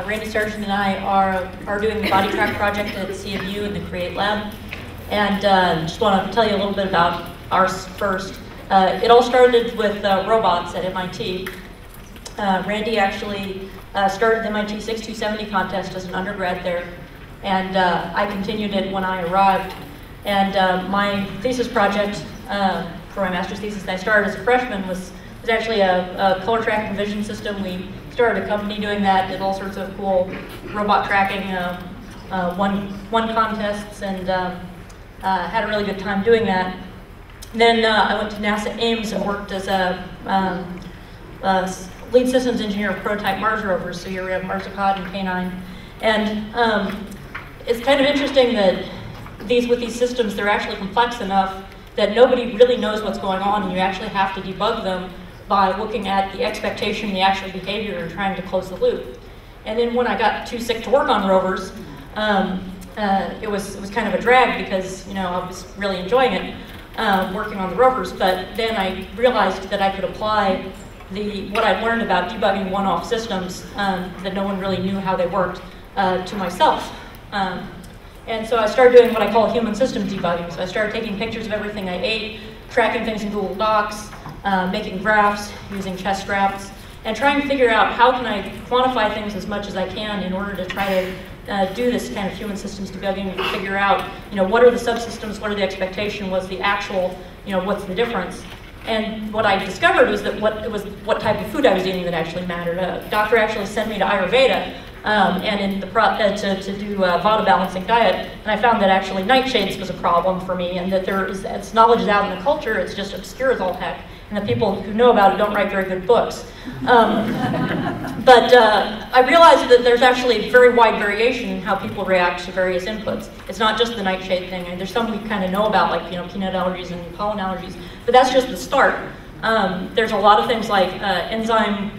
Randy Sargent and I are doing the body track project at CMU in the Create Lab. And just want to tell you a little bit about ours first. It all started with robots at MIT. Randy actually started the MIT 6270 contest as an undergrad there, and I continued it when I arrived. And my thesis project for my master's thesis that I started as a freshman was actually a color tracking vision system. We started a company doing that, did all sorts of cool robot tracking, won contests, and had a really good time doing that. Then I went to NASA Ames and worked as a lead systems engineer of prototype Mars rovers, so here we have Marsicod and K9. And it's kind of interesting that with these systems, they're actually complex enough that nobody really knows what's going on, and you actually have to debug them by looking at the expectation, the actual behavior, and trying to close the loop. And then when I got too sick to work on rovers, it was kind of a drag because I was really enjoying it, working on the rovers. But then I realized that I could apply what I'd learned about debugging one-off systems that no one really knew how they worked to myself. And so I started doing what I call human systems debugging. So I started taking pictures of everything I ate, tracking things in Google Docs, making graphs, using chest straps, and trying to figure out how can I quantify things as much as I can in order to try to do this kind of human systems debugging and figure out, what are the subsystems, what are the expectation, what's the actual, what's the difference. And what I discovered was that what type of food I was eating that actually mattered. A doctor actually sent me to Ayurveda and in the to do Vata balancing diet, and I found that actually nightshades was a problem for me, and that it's knowledge is out in the culture, it's just obscure as all heck, and the people who know about it don't write very good books. But I realized that there's actually very wide variation in how people react to various inputs. It's not just the nightshade thing. There's some we kind of know about, like peanut allergies and pollen allergies, but that's just the start. There's a lot of things like enzyme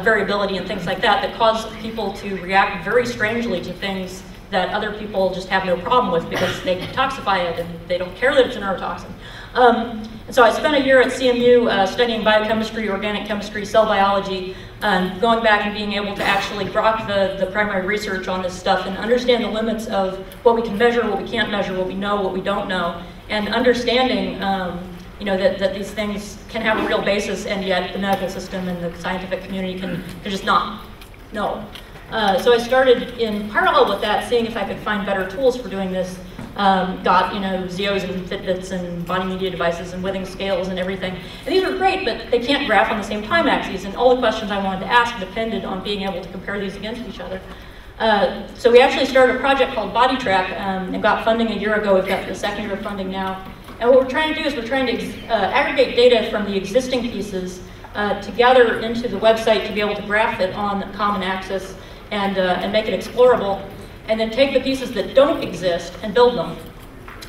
variability and things like that cause people to react very strangely to things that other people just have no problem with because they detoxify it and they don't care that it's a neurotoxin. And so I spent a year at CMU studying biochemistry, organic chemistry, cell biology, going back and being able to actually grok the primary research on this stuff and understand the limits of what we can measure, what we can't measure, what we know, what we don't know, and understanding that these things can have a real basis, and yet the medical system and the scientific community can just not know. So I started in parallel with that, seeing if I could find better tools for doing this. Got Zeos and Fitbits and body media devices and withing scales and everything. And these are great, but they can't graph on the same time axes, and all the questions I wanted to ask depended on being able to compare these against each other. So we actually started a project called Body Track and got funding a year ago. We've got the second year of funding now. And what we're trying to do is we're trying to aggregate data from the existing pieces together into the website to be able to graph it on a common axis and make it explorable, and then take the pieces that don't exist and build them.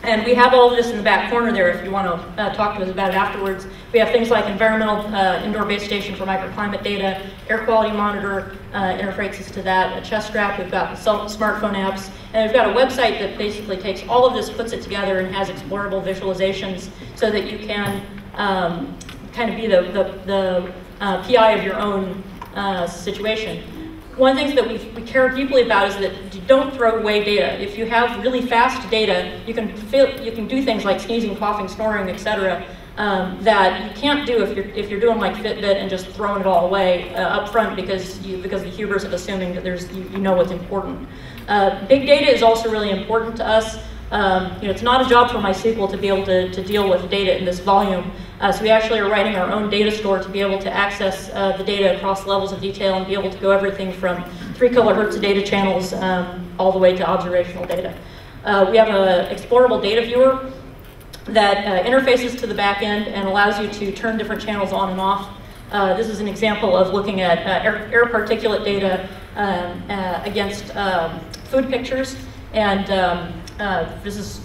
And we have all of this in the back corner there if you want to talk to us about it afterwards. We have things like environmental indoor base station for microclimate data, air quality monitor interfaces to that, a chest strap, we've got smartphone apps, and we've got a website that basically takes all of this, puts it together, and has explorable visualizations so that you can kind of be the PI of your own situation. One of the things that we care deeply about is that you don't throw away data. If you have really fast data, you can do things like sneezing, coughing, snoring, etc. That you can't do if you're doing like Fitbit and just throwing it all away up front because the hubris of assuming that you know what's important. Big data is also really important to us. It's not a job for MySQL to be able to deal with data in this volume. So we actually are writing our own data store to be able to access the data across levels of detail and be able to go everything from 3 kilohertz of data channels all the way to observational data. We have an explorable data viewer that interfaces to the back end and allows you to turn different channels on and off. This is an example of looking at air particulate data against food pictures, and this is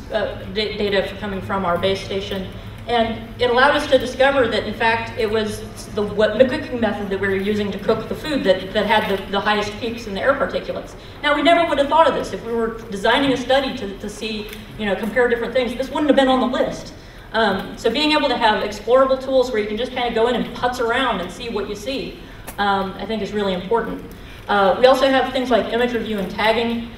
data coming from our base station. And it allowed us to discover that, in fact, it was the cooking method that we were using to cook the food that had the highest peaks in the air particulates. Now, we never would have thought of this. If we were designing a study to see, compare different things, this wouldn't have been on the list. So being able to have explorable tools where you can just kind of go in and putz around and see what you see, I think is really important. We also have things like image review and tagging.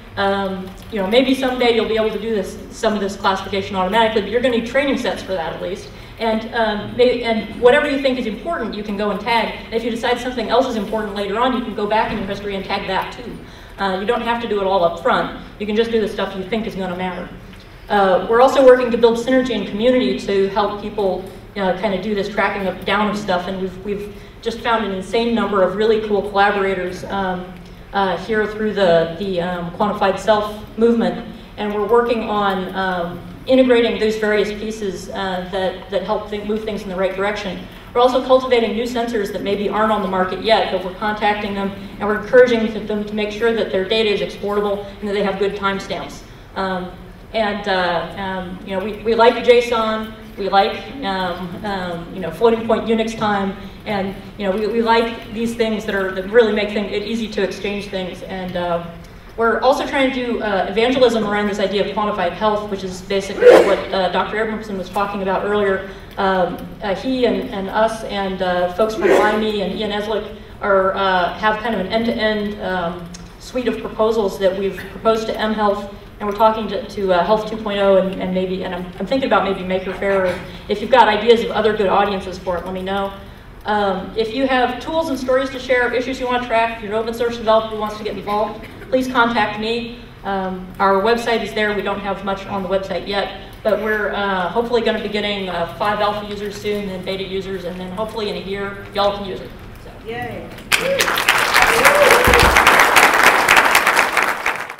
You know, maybe someday you'll be able to do some of this classification automatically, but you're going to need training sets for that at least. And whatever you think is important, you can go and tag. And if you decide something else is important later on, you can go back in your history and tag that too. You don't have to do it all up front. You can just do the stuff you think is going to matter. We're also working to build synergy and community to help people kind of do this tracking down of stuff, and we've just found an insane number of really cool collaborators here through the Quantified Self movement, and we're working on integrating those various pieces that help move things in the right direction. We're also cultivating new sensors that maybe aren't on the market yet, but we're contacting them and we're encouraging them to make sure that their data is exportable and that they have good timestamps. You know, we like JSON, we like floating point Unix time, and you know, we like these things that really make it easy to exchange things. And we're also trying to do evangelism around this idea of quantified health, which is basically what Dr. Abramson was talking about earlier. He and us and folks from YME and Ian Eslick have kind of an end-to-end suite of proposals that we've proposed to mHealth, and we're talking to Health 2.0 and I'm thinking about maybe Maker Faire. If you've got ideas of other good audiences for it, let me know. If you have tools and stories to share, issues you want to track, if you're an open source developer who wants to get involved, please contact me. Our website is there. We don't have much on the website yet, but we're hopefully going to be getting 5 alpha users soon and beta users, and then hopefully in a year, y'all can use it. So. Yay.